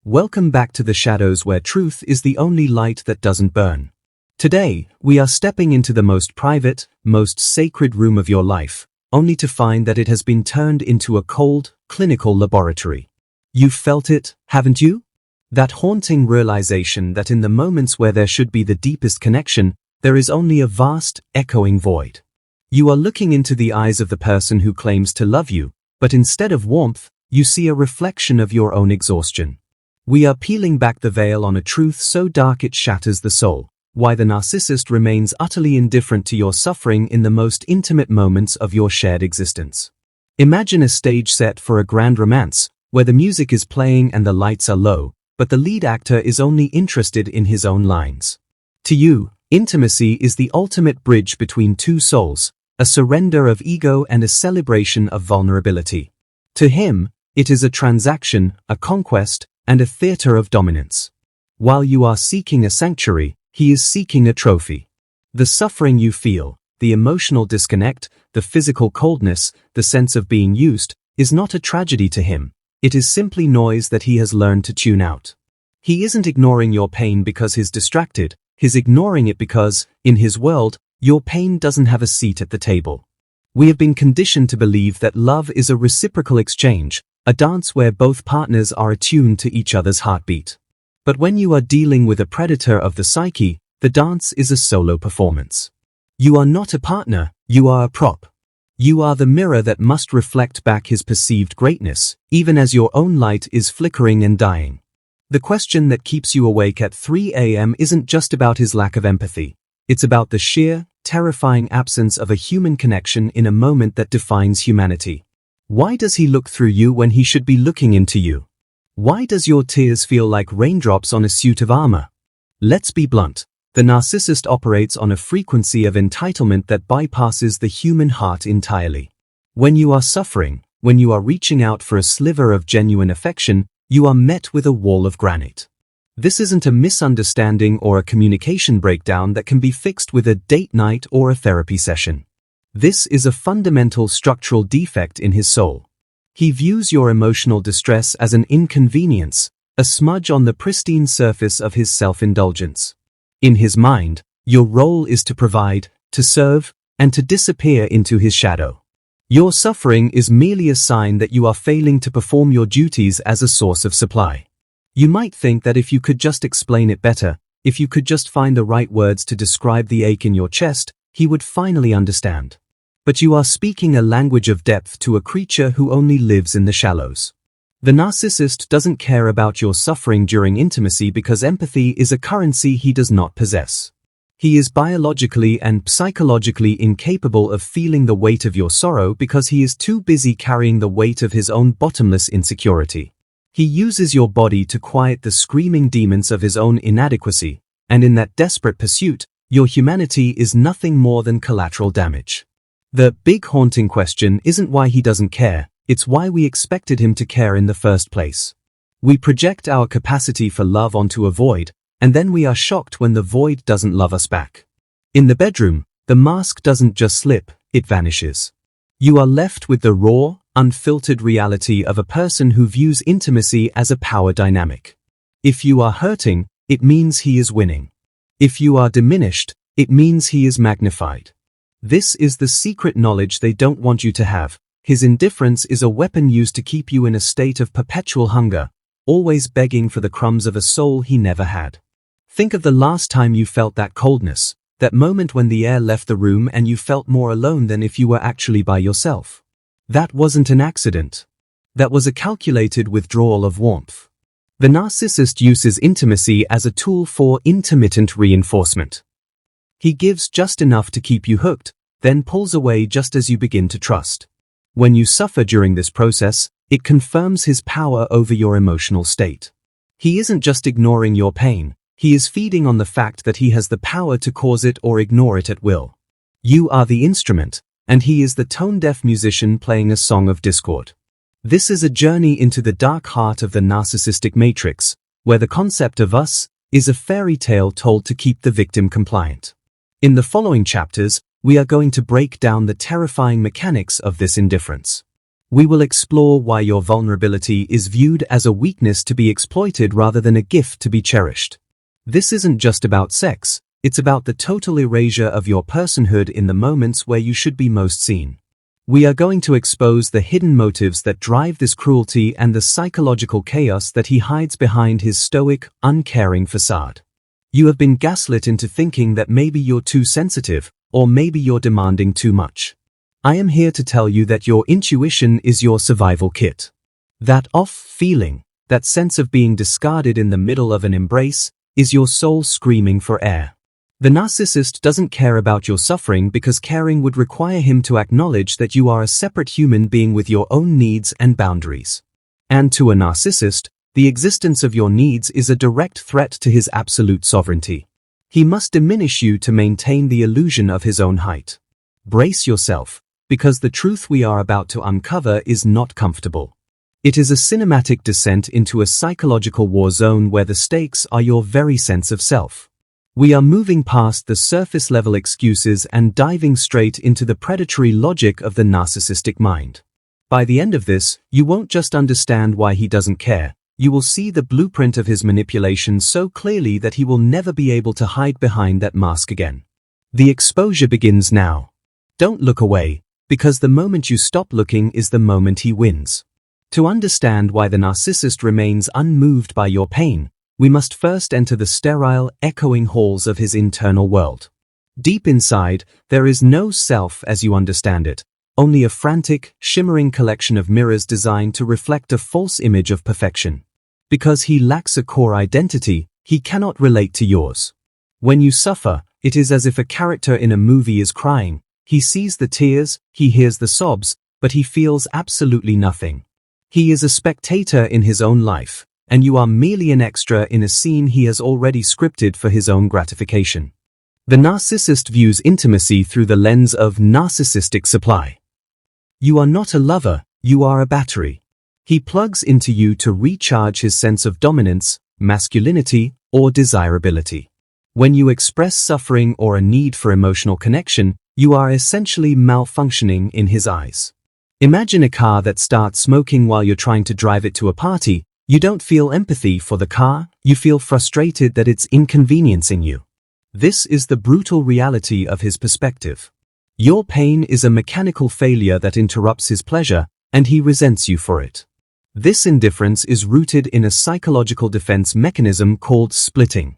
Welcome back to the shadows where truth is the only light that doesn't burn. Today, we are stepping into the most private, most sacred room of your life, only to find that it has been turned into a cold, clinical laboratory. You've felt it, haven't you? That haunting realization that in the moments where there should be the deepest connection, there is only a vast, echoing void. You are looking into the eyes of the person who claims to love you, but instead of warmth, you see a reflection of your own exhaustion. We are peeling back the veil on a truth so dark it shatters the soul, why the narcissist remains utterly indifferent to your suffering in the most intimate moments of your shared existence. Imagine a stage set for a grand romance, where the music is playing and the lights are low, but the lead actor is only interested in his own lines. To you, intimacy is the ultimate bridge between two souls, a surrender of ego and a celebration of vulnerability. To him, it is a transaction, a conquest, and a theater of dominance. While you are seeking a sanctuary, he is seeking a trophy. The suffering you feel, the emotional disconnect, the physical coldness, the sense of being used, is not a tragedy to him. It is simply noise that he has learned to tune out. He isn't ignoring your pain because he's distracted, he's ignoring it because, in his world, your pain doesn't have a seat at the table. We have been conditioned to believe that love is a reciprocal exchange, a dance where both partners are attuned to each other's heartbeat. But when you are dealing with a predator of the psyche, the dance is a solo performance. You are not a partner, you are a prop. You are the mirror that must reflect back his perceived greatness, even as your own light is flickering and dying. The question that keeps you awake at 3 a.m. isn't just about his lack of empathy. It's about the sheer, terrifying absence of a human connection in a moment that defines humanity. Why does he look through you when he should be looking into you? Why does your tears feel like raindrops on a suit of armor? Let's be blunt. The narcissist operates on a frequency of entitlement that bypasses the human heart entirely. When you are suffering, when you are reaching out for a sliver of genuine affection, you are met with a wall of granite. This isn't a misunderstanding or a communication breakdown that can be fixed with a date night or a therapy session. This is a fundamental structural defect in his soul. He views your emotional distress as an inconvenience, a smudge on the pristine surface of his self-indulgence. In his mind, your role is to provide, to serve, and to disappear into his shadow. Your suffering is merely a sign that you are failing to perform your duties as a source of supply. You might think that if you could just explain it better, if you could just find the right words to describe the ache in your chest, he would finally understand. But you are speaking a language of depth to a creature who only lives in the shallows. The narcissist doesn't care about your suffering during intimacy because empathy is a currency he does not possess. He is biologically and psychologically incapable of feeling the weight of your sorrow because he is too busy carrying the weight of his own bottomless insecurity. He uses your body to quiet the screaming demons of his own inadequacy, and in that desperate pursuit, your humanity is nothing more than collateral damage. The big haunting question isn't why he doesn't care, it's why we expected him to care in the first place. We project our capacity for love onto a void, and then we are shocked when the void doesn't love us back. In the bedroom, the mask doesn't just slip, it vanishes. You are left with the raw, unfiltered reality of a person who views intimacy as a power dynamic. If you are hurting, it means he is winning. If you are diminished, it means he is magnified. This is the secret knowledge they don't want you to have. His indifference is a weapon used to keep you in a state of perpetual hunger, always begging for the crumbs of a soul he never had. Think of the last time you felt that coldness, that moment when the air left the room and you felt more alone than if you were actually by yourself. That wasn't an accident. That was a calculated withdrawal of warmth. The narcissist uses intimacy as a tool for intermittent reinforcement. He gives just enough to keep you hooked, then pulls away just as you begin to trust. When you suffer during this process, it confirms his power over your emotional state. He isn't just ignoring your pain, he is feeding on the fact that he has the power to cause it or ignore it at will. You are the instrument, and he is the tone-deaf musician playing a song of discord. This is a journey into the dark heart of the narcissistic matrix, where the concept of us is a fairy tale told to keep the victim compliant. In the following chapters, we are going to break down the terrifying mechanics of this indifference. We will explore why your vulnerability is viewed as a weakness to be exploited rather than a gift to be cherished. This isn't just about sex, it's about the total erasure of your personhood in the moments where you should be most seen. We are going to expose the hidden motives that drive this cruelty and the psychological chaos that he hides behind his stoic, uncaring facade. You have been gaslit into thinking that maybe you're too sensitive, or maybe you're demanding too much. I am here to tell you that your intuition is your survival kit. That off feeling, that sense of being discarded in the middle of an embrace, is your soul screaming for air. The narcissist doesn't care about your suffering because caring would require him to acknowledge that you are a separate human being with your own needs and boundaries. And to a narcissist, the existence of your needs is a direct threat to his absolute sovereignty. He must diminish you to maintain the illusion of his own height. Brace yourself, because the truth we are about to uncover is not comfortable. It is a cinematic descent into a psychological war zone where the stakes are your very sense of self. We are moving past the surface-level excuses and diving straight into the predatory logic of the narcissistic mind. By the end of this, you won't just understand why he doesn't care, you will see the blueprint of his manipulation so clearly that he will never be able to hide behind that mask again. The exposure begins now. Don't look away, because the moment you stop looking is the moment he wins. To understand why the narcissist remains unmoved by your pain, we must first enter the sterile, echoing halls of his internal world. Deep inside, there is no self as you understand it, only a frantic, shimmering collection of mirrors designed to reflect a false image of perfection. Because he lacks a core identity, he cannot relate to yours. When you suffer, it is as if a character in a movie is crying. He sees the tears, he hears the sobs, but he feels absolutely nothing. He is a spectator in his own life, and you are merely an extra in a scene he has already scripted for his own gratification. The narcissist views intimacy through the lens of narcissistic supply. You are not a lover, you are a battery. He plugs into you to recharge his sense of dominance, masculinity, or desirability. When you express suffering or a need for emotional connection, you are essentially malfunctioning in his eyes. Imagine a car that starts smoking while you're trying to drive it to a party. You don't feel empathy for the car, you feel frustrated that it's inconveniencing you. This is the brutal reality of his perspective. Your pain is a mechanical failure that interrupts his pleasure, and he resents you for it. This indifference is rooted in a psychological defense mechanism called splitting.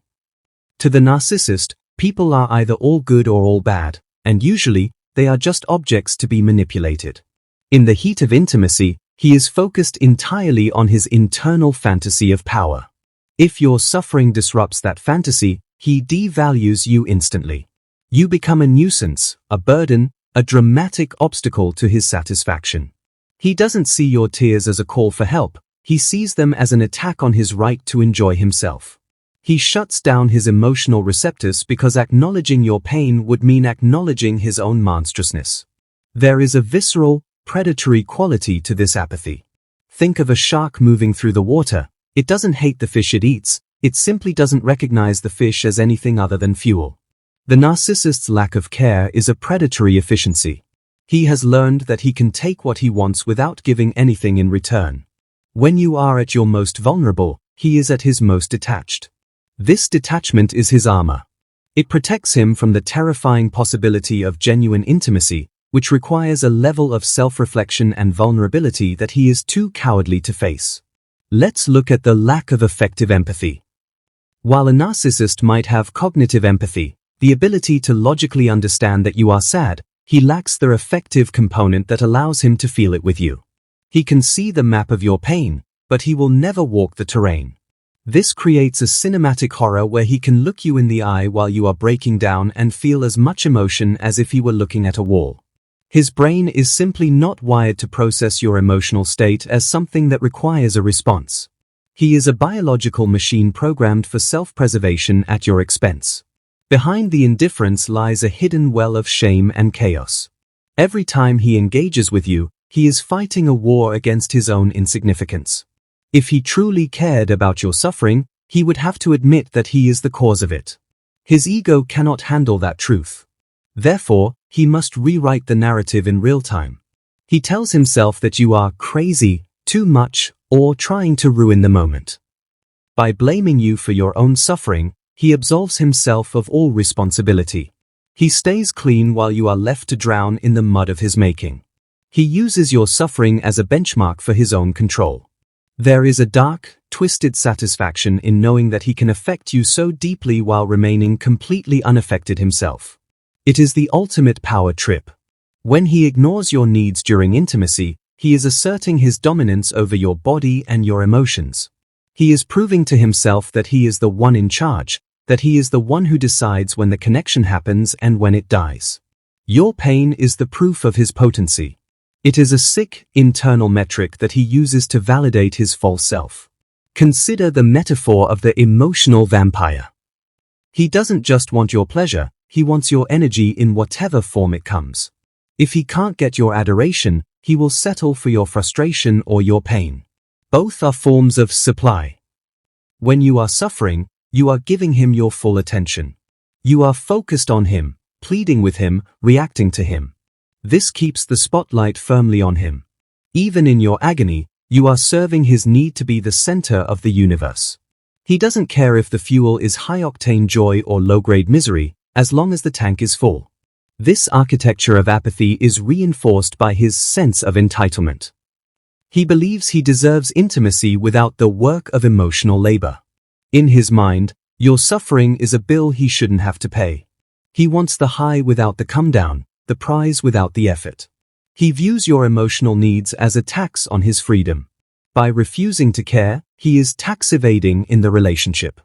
To the narcissist, people are either all good or all bad, and usually, they are just objects to be manipulated. In the heat of intimacy, he is focused entirely on his internal fantasy of power. If your suffering disrupts that fantasy, he devalues you instantly. You become a nuisance, a burden, a dramatic obstacle to his satisfaction. He doesn't see your tears as a call for help, he sees them as an attack on his right to enjoy himself. He shuts down his emotional receptors because acknowledging your pain would mean acknowledging his own monstrousness. There is a visceral, predatory quality to this apathy. Think of a shark moving through the water. It doesn't hate the fish it eats, it simply doesn't recognize the fish as anything other than fuel. The narcissist's lack of care is a predatory efficiency. He has learned that he can take what he wants without giving anything in return. When you are at your most vulnerable, he is at his most detached. This detachment is his armor. It protects him from the terrifying possibility of genuine intimacy, which requires a level of self-reflection and vulnerability that he is too cowardly to face. Let's look at the lack of effective empathy. While a narcissist might have cognitive empathy, the ability to logically understand that you are sad, he lacks the effective component that allows him to feel it with you. He can see the map of your pain, but he will never walk the terrain. This creates a cinematic horror where he can look you in the eye while you are breaking down and feel as much emotion as if he were looking at a wall. His brain is simply not wired to process your emotional state as something that requires a response. He is a biological machine programmed for self-preservation at your expense. Behind the indifference lies a hidden well of shame and chaos. Every time he engages with you, he is fighting a war against his own insignificance. If he truly cared about your suffering, he would have to admit that he is the cause of it. His ego cannot handle that truth. Therefore, he must rewrite the narrative in real time. He tells himself that you are crazy, too much, or trying to ruin the moment. By blaming you for your own suffering, he absolves himself of all responsibility. He stays clean while you are left to drown in the mud of his making. He uses your suffering as a benchmark for his own control. There is a dark, twisted satisfaction in knowing that he can affect you so deeply while remaining completely unaffected himself. It is the ultimate power trip. When he ignores your needs during intimacy, he is asserting his dominance over your body and your emotions. He is proving to himself that he is the one in charge, that he is the one who decides when the connection happens and when it dies. Your pain is the proof of his potency. It is a sick, internal metric that he uses to validate his false self. Consider the metaphor of the emotional vampire. He doesn't just want your pleasure, he wants your energy in whatever form it comes. If he can't get your adoration, he will settle for your frustration or your pain. Both are forms of supply. When you are suffering, you are giving him your full attention. You are focused on him, pleading with him, reacting to him. This keeps the spotlight firmly on him. Even in your agony, you are serving his need to be the center of the universe. He doesn't care if the fuel is high-octane joy or low-grade misery, as long as the tank is full. This architecture of apathy is reinforced by his sense of entitlement. He believes he deserves intimacy without the work of emotional labor. In his mind, your suffering is a bill he shouldn't have to pay. He wants the high without the come down, the prize without the effort. He views your emotional needs as a tax on his freedom. By refusing to care, he is tax evading in the relationship.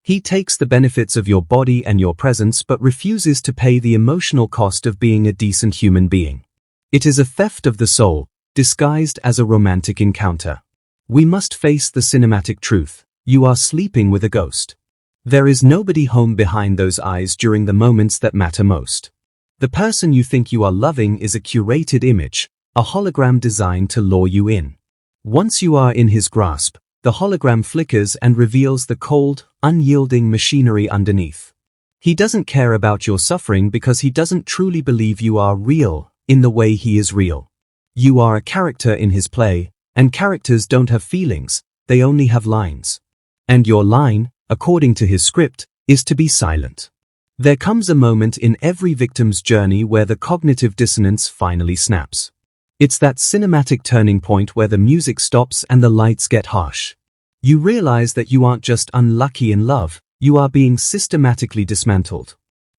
He takes the benefits of your body and your presence but refuses to pay the emotional cost of being a decent human being. It is a theft of the soul, disguised as a romantic encounter. We must face the cinematic truth. You are sleeping with a ghost. There is nobody home behind those eyes during the moments that matter most. The person you think you are loving is a curated image, a hologram designed to lure you in. Once you are in his grasp, the hologram flickers and reveals the cold, unyielding machinery underneath. He doesn't care about your suffering because he doesn't truly believe you are real, in the way he is real. You are a character in his play, and characters don't have feelings, they only have lines. And your line, according to his script, is to be silent. There comes a moment in every victim's journey where the cognitive dissonance finally snaps. It's that cinematic turning point where the music stops and the lights get harsh. You realize that you aren't just unlucky in love, you are being systematically dismantled.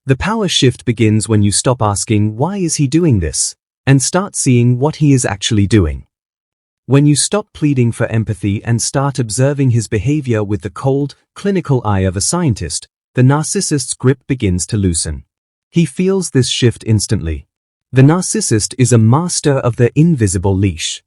The power shift begins when you stop asking, "Why is he doing this?" and start seeing what he is actually doing. When you stop pleading for empathy and start observing his behavior with the cold, clinical eye of a scientist, the narcissist's grip begins to loosen. He feels this shift instantly. The narcissist is a master of the invisible leash.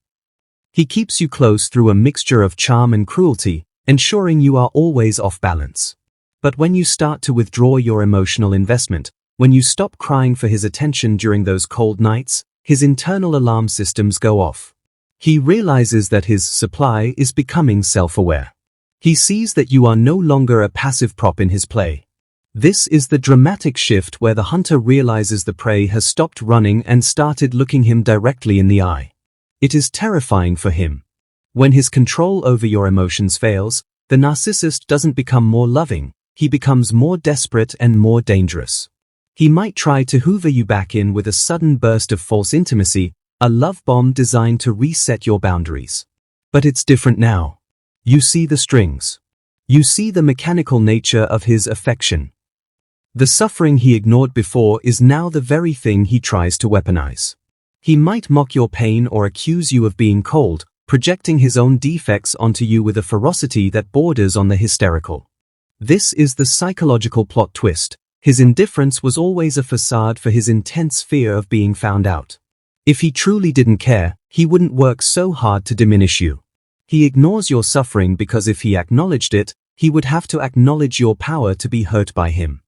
He keeps you close through a mixture of charm and cruelty, ensuring you are always off balance. But when you start to withdraw your emotional investment, when you stop crying for his attention during those cold nights, his internal alarm systems go off. He realizes that his supply is becoming self-aware. He sees that you are no longer a passive prop in his play. This is the dramatic shift where the hunter realizes the prey has stopped running and started looking him directly in the eye. It is terrifying for him. When his control over your emotions fails, the narcissist doesn't become more loving, he becomes more desperate and more dangerous. He might try to hoover you back in with a sudden burst of false intimacy, a love bomb designed to reset your boundaries. But it's different now. You see the strings. You see the mechanical nature of his affection. The suffering he ignored before is now the very thing he tries to weaponize. He might mock your pain or accuse you of being cold, projecting his own defects onto you with a ferocity that borders on the hysterical. This is the psychological plot twist. His indifference was always a facade for his intense fear of being found out. If he truly didn't care, he wouldn't work so hard to diminish you. He ignores your suffering because if he acknowledged it, he would have to acknowledge your power to be hurt by him.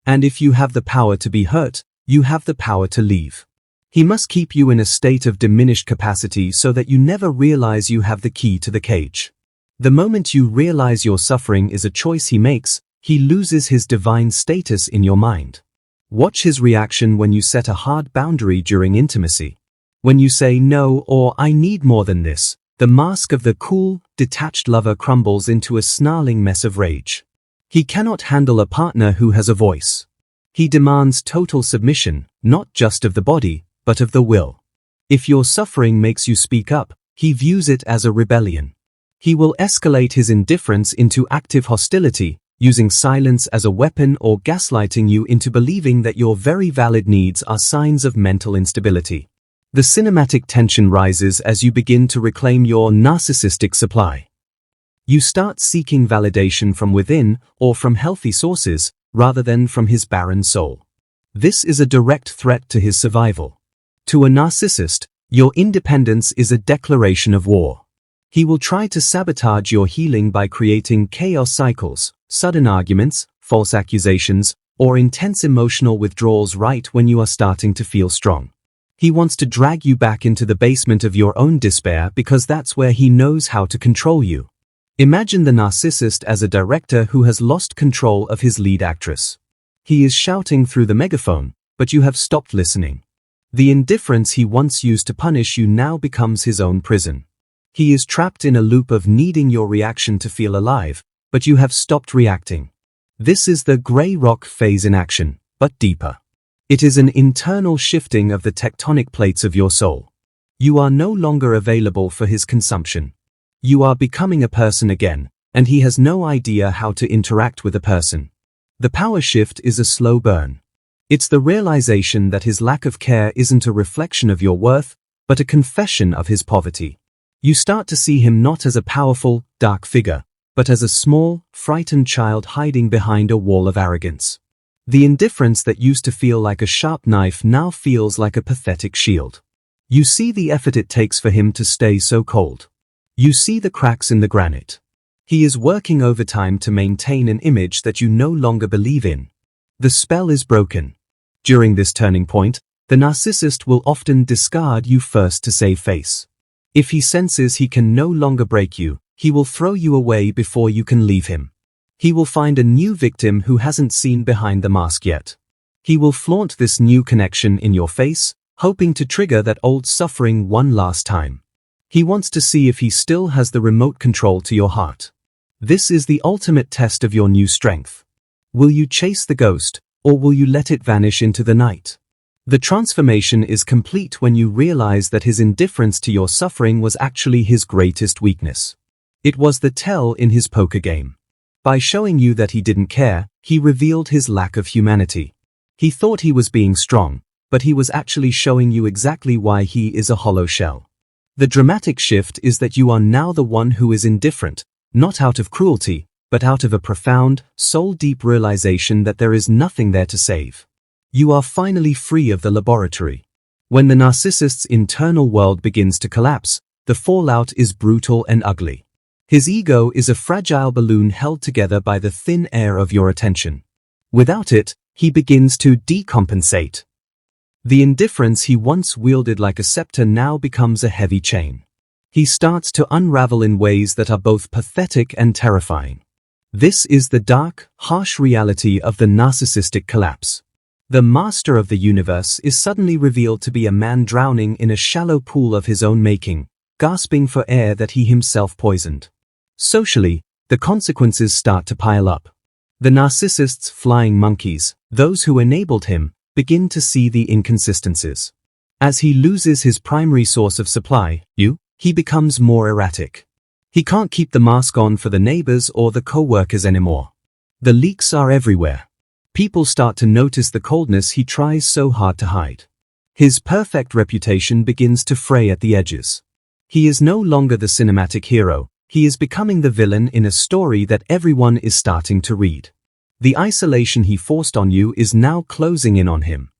And if you have the power to be hurt, you have the power to leave. He must keep you in a state of diminished capacity so that you never realize you have the key to the cage. The moment you realize your suffering is a choice he makes, he loses his divine status in your mind. Watch his reaction when you set a hard boundary during intimacy. When you say no or I need more than this, the mask of the cool, detached lover crumbles into a snarling mess of rage. He cannot handle a partner who has a voice. He demands total submission, not just of the body, but of the will. If your suffering makes you speak up, he views it as a rebellion. He will escalate his indifference into active hostility, using silence as a weapon or gaslighting you into believing that your very valid needs are signs of mental instability. The cinematic tension rises as you begin to reclaim your narcissistic supply. You start seeking validation from within or from healthy sources, rather than from his barren soul. This is a direct threat to his survival. To a narcissist, your independence is a declaration of war. He will try to sabotage your healing by creating chaos cycles, sudden arguments, false accusations, or intense emotional withdrawals right when you are starting to feel strong. He wants to drag you back into the basement of your own despair because that's where he knows how to control you. Imagine the narcissist as a director who has lost control of his lead actress. He is shouting through the megaphone, but you have stopped listening. The indifference he once used to punish you now becomes his own prison. He is trapped in a loop of needing your reaction to feel alive, but you have stopped reacting. This is the gray rock phase in action, but deeper. It is an internal shifting of the tectonic plates of your soul. You are no longer available for his consumption. You are becoming a person again, and he has no idea how to interact with a person. The power shift is a slow burn. It's the realization that his lack of care isn't a reflection of your worth, but a confession of his poverty. You start to see him not as a powerful, dark figure, but as a small, frightened child hiding behind a wall of arrogance. The indifference that used to feel like a sharp knife now feels like a pathetic shield. You see the effort it takes for him to stay so cold. You see the cracks in the granite. He is working overtime to maintain an image that you no longer believe in. The spell is broken. During this turning point, the narcissist will often discard you first to save face. If he senses he can no longer break you, he will throw you away before you can leave him. He will find a new victim who hasn't seen behind the mask yet. He will flaunt this new connection in your face, hoping to trigger that old suffering one last time. He wants to see if he still has the remote control to your heart. This is the ultimate test of your new strength. Will you chase the ghost, or will you let it vanish into the night? The transformation is complete when you realize that his indifference to your suffering was actually his greatest weakness. It was the tell in his poker game. By showing you that he didn't care, he revealed his lack of humanity. He thought he was being strong, but he was actually showing you exactly why he is a hollow shell. The dramatic shift is that you are now the one who is indifferent, not out of cruelty, but out of a profound, soul-deep realization that there is nothing there to save. You are finally free of the laboratory. When the narcissist's internal world begins to collapse, the fallout is brutal and ugly. His ego is a fragile balloon held together by the thin air of your attention. Without it, he begins to decompensate. The indifference he once wielded like a scepter now becomes a heavy chain. He starts to unravel in ways that are both pathetic and terrifying. This is the dark, harsh reality of the narcissistic collapse. The master of the universe is suddenly revealed to be a man drowning in a shallow pool of his own making, gasping for air that he himself poisoned. Socially, the consequences start to pile up. The narcissist's flying monkeys, those who enabled him, begin to see the inconsistencies. As he loses his primary source of supply, he becomes more erratic. He can't keep the mask on for the neighbors or the co-workers anymore. The leaks are everywhere. People start to notice the coldness he tries so hard to hide. His perfect reputation begins to fray at the edges. He is no longer the cinematic hero. He is becoming the villain in a story that everyone is starting to read. The isolation he forced on you is now closing in on him.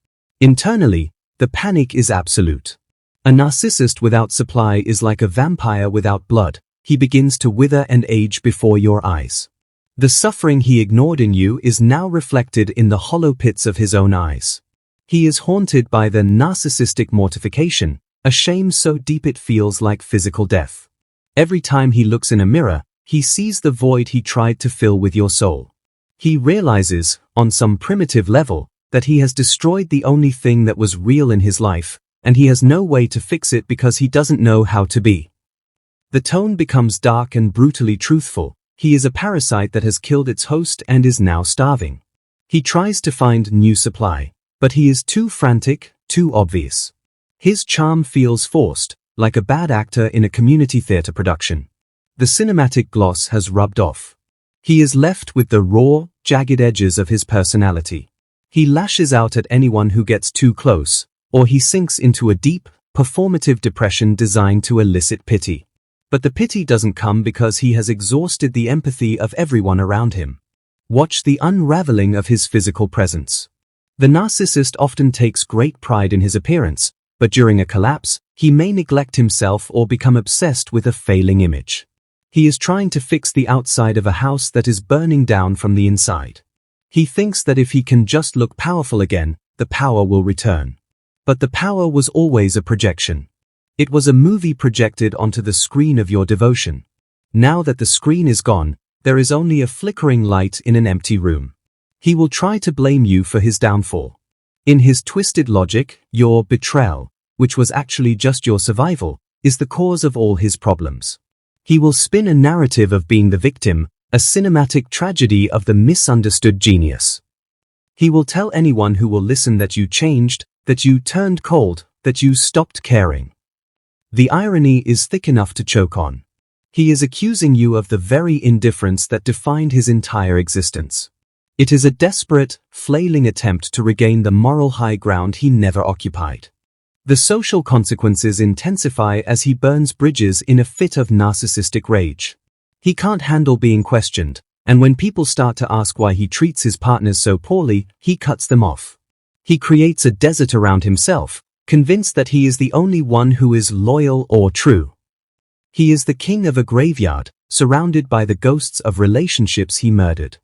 Internally, the panic is absolute. A narcissist without supply is like a vampire without blood. He begins to wither and age before your eyes. The suffering he ignored in you is now reflected in the hollow pits of his own eyes. He is haunted by the narcissistic mortification, a shame so deep it feels like physical death. Every time he looks in a mirror, he sees the void he tried to fill with your soul. He realizes, on some primitive level, that he has destroyed the only thing that was real in his life, and he has no way to fix it because he doesn't know how to be. The tone becomes dark and brutally truthful. He is a parasite that has killed its host and is now starving. He tries to find new supply, but he is too frantic, too obvious. His charm feels forced, like a bad actor in a community theater production. The cinematic gloss has rubbed off. He is left with the raw, jagged edges of his personality. He lashes out at anyone who gets too close, or he sinks into a deep, performative depression designed to elicit pity. But the pity doesn't come because he has exhausted the empathy of everyone around him. Watch the unraveling of his physical presence. The narcissist often takes great pride in his appearance, but during a collapse, he may neglect himself or become obsessed with a failing image. He is trying to fix the outside of a house that is burning down from the inside. He thinks that if he can just look powerful again, the power will return. But the power was always a projection. It was a movie projected onto the screen of your devotion. Now that the screen is gone, there is only a flickering light in an empty room. He will try to blame you for his downfall. In his twisted logic, your betrayal, which was actually just your survival, is the cause of all his problems. He will spin a narrative of being the victim, a cinematic tragedy of the misunderstood genius. He will tell anyone who will listen that you changed, that you turned cold, that you stopped caring. The irony is thick enough to choke on. He is accusing you of the very indifference that defined his entire existence. It is a desperate, flailing attempt to regain the moral high ground he never occupied. The social consequences intensify as he burns bridges in a fit of narcissistic rage. He can't handle being questioned, and when people start to ask why he treats his partners so poorly, he cuts them off. He creates a desert around himself, convinced that he is the only one who is loyal or true. He is the king of a graveyard, surrounded by the ghosts of relationships he murdered.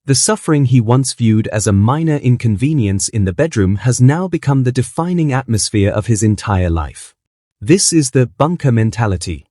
The suffering he once viewed as a minor inconvenience in the bedroom has now become the defining atmosphere of his entire life. This is the bunker mentality.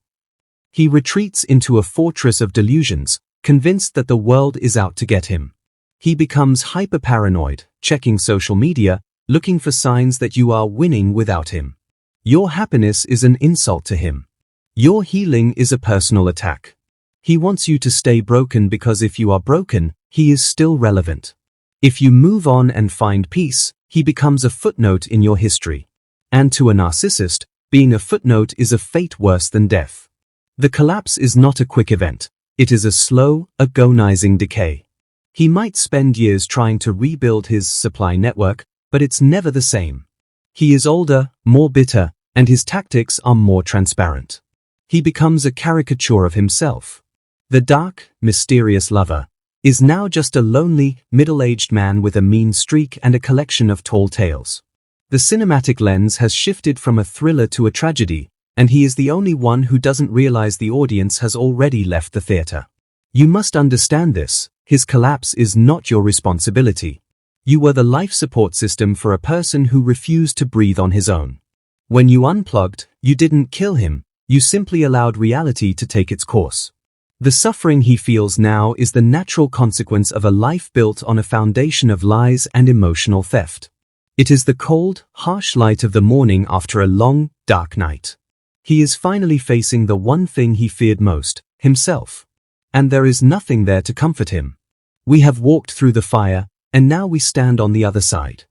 He retreats into a fortress of delusions, convinced that the world is out to get him. He becomes hyper-paranoid, checking social media, looking for signs that you are winning without him. Your happiness is an insult to him. Your healing is a personal attack. He wants you to stay broken because if you are broken, he is still relevant. If you move on and find peace, he becomes a footnote in your history. And to a narcissist, being a footnote is a fate worse than death. The collapse is not a quick event. It is a slow, agonizing decay. He might spend years trying to rebuild his supply network, but it's never the same. He is older, more bitter, and his tactics are more transparent. He becomes a caricature of himself. The dark, mysterious lover is now just a lonely, middle-aged man with a mean streak and a collection of tall tales. The cinematic lens has shifted from a thriller to a tragedy, and he is the only one who doesn't realize the audience has already left the theater. You must understand this. His collapse is not your responsibility. You were the life support system for a person who refused to breathe on his own. When you unplugged, you didn't kill him, you simply allowed reality to take its course. The suffering he feels now is the natural consequence of a life built on a foundation of lies and emotional theft. It is the cold, harsh light of the morning after a long, dark night. He is finally facing the one thing he feared most, himself. And there is nothing there to comfort him. We have walked through the fire, and now we stand on the other side.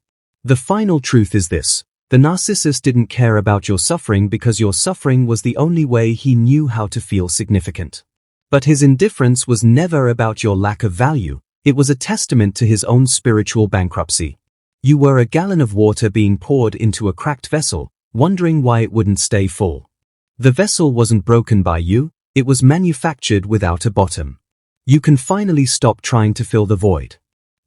The final truth is this: the narcissist didn't care about your suffering because your suffering was the only way he knew how to feel significant. But his indifference was never about your lack of value, it was a testament to his own spiritual bankruptcy. You were a gallon of water being poured into a cracked vessel, wondering why it wouldn't stay full. The vessel wasn't broken by you, it was manufactured without a bottom. You can finally stop trying to fill the void.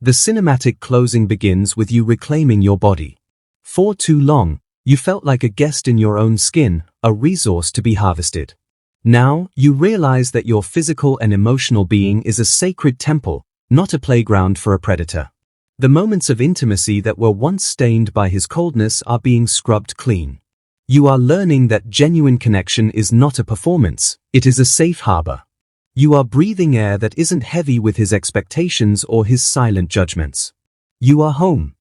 The cinematic closing begins with you reclaiming your body. For too long, you felt like a guest in your own skin, a resource to be harvested. Now, you realize that your physical and emotional being is a sacred temple, not a playground for a predator. The moments of intimacy that were once stained by his coldness are being scrubbed clean. You are learning that genuine connection is not a performance, it is a safe harbor. You are breathing air that isn't heavy with his expectations or his silent judgments. You are home.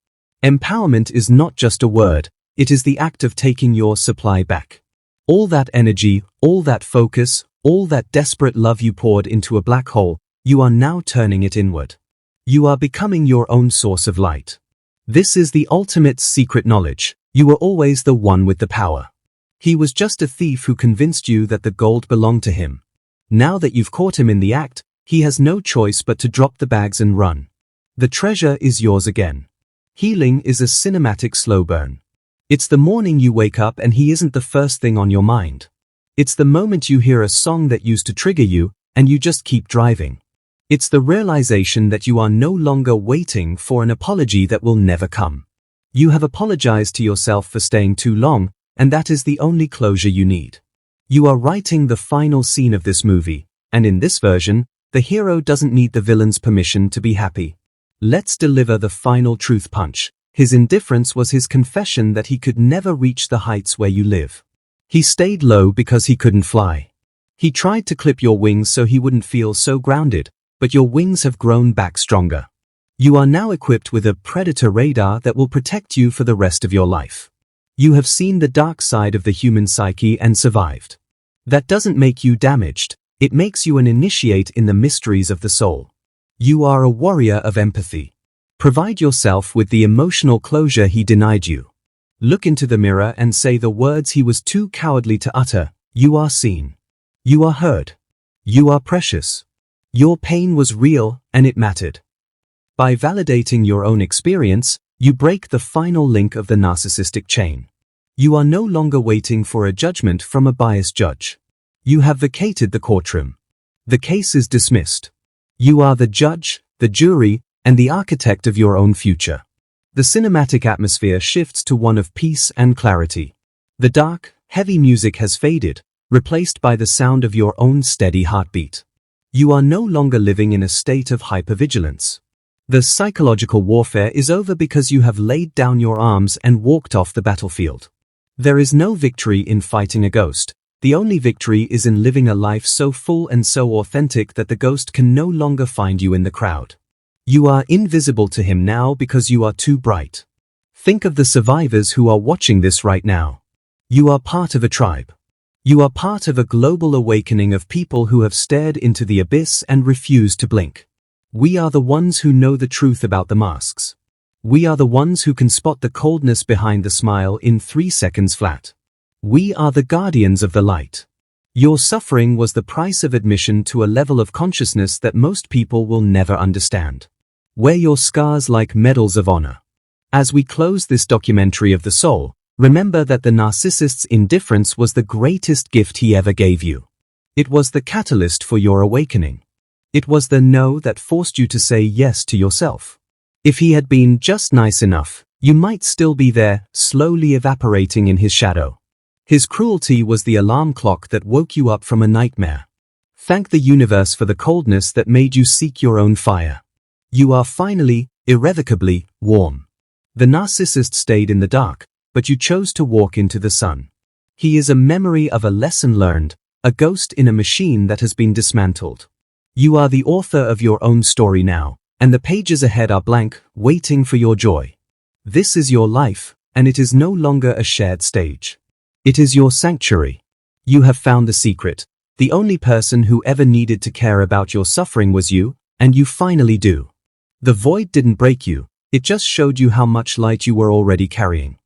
Empowerment is not just a word, It is the act of taking your supply back. All that energy, all that focus, all that desperate love you poured into a black hole, you are now turning it inward. You are becoming your own source of light. This is the ultimate secret knowledge. You were always the one with the power. He was just a thief who convinced you that the gold belonged to him. Now that you've caught him in the act, he has no choice but to drop the bags and run. The treasure is yours again. Healing is a cinematic slow burn. It's the morning you wake up and he isn't the first thing on your mind. It's the moment you hear a song that used to trigger you, and you just keep driving. It's the realization that you are no longer waiting for an apology that will never come. You have apologized to yourself for staying too long, and that is the only closure you need. You are writing the final scene of this movie, and in this version, the hero doesn't need the villain's permission to be happy. Let's deliver the final truth punch. His indifference was his confession that he could never reach the heights where you live. He stayed low because he couldn't fly. He tried to clip your wings so he wouldn't feel so grounded, but your wings have grown back stronger. You are now equipped with a predator radar that will protect you for the rest of your life. You have seen the dark side of the human psyche and survived. That doesn't make you damaged, it makes you an initiate in the mysteries of the soul. You are a warrior of empathy. Provide yourself with the emotional closure he denied you. Look into the mirror and say the words he was too cowardly to utter. You are seen. You are heard. You are precious. Your pain was real, and it mattered. By validating your own experience, you break the final link of the narcissistic chain. You are no longer waiting for a judgment from a biased judge. You have vacated the courtroom. The case is dismissed. You are the judge, the jury, and the architect of your own future. The cinematic atmosphere shifts to one of peace and clarity. The dark, heavy music has faded, replaced by the sound of your own steady heartbeat. You are no longer living in a state of hypervigilance. The psychological warfare is over because you have laid down your arms and walked off the battlefield. There is no victory in fighting a ghost. The only victory is in living a life so full and so authentic that the ghost can no longer find you in the crowd. You are invisible to him now because you are too bright. Think of the survivors who are watching this right now. You are part of a tribe. You are part of a global awakening of people who have stared into the abyss and refused to blink. We are the ones who know the truth about the masks. We are the ones who can spot the coldness behind the smile in 3 seconds flat. We are the guardians of the light. Your suffering was the price of admission to a level of consciousness that most people will never understand. Wear your scars like medals of honor. As we close this documentary of the soul, remember that the narcissist's indifference was the greatest gift he ever gave you. It was the catalyst for your awakening. It was the no that forced you to say yes to yourself. If he had been just nice enough, you might still be there, slowly evaporating in his shadow. His cruelty was the alarm clock that woke you up from a nightmare. Thank the universe for the coldness that made you seek your own fire. You are finally, irrevocably, warm. The narcissist stayed in the dark, but you chose to walk into the sun. He is a memory of a lesson learned, a ghost in a machine that has been dismantled. You are the author of your own story now, and the pages ahead are blank, waiting for your joy. This is your life, and it is no longer a shared stage. It is your sanctuary. You have found the secret. The only person who ever needed to care about your suffering was you, and you finally do. The void didn't break you, it just showed you how much light you were already carrying.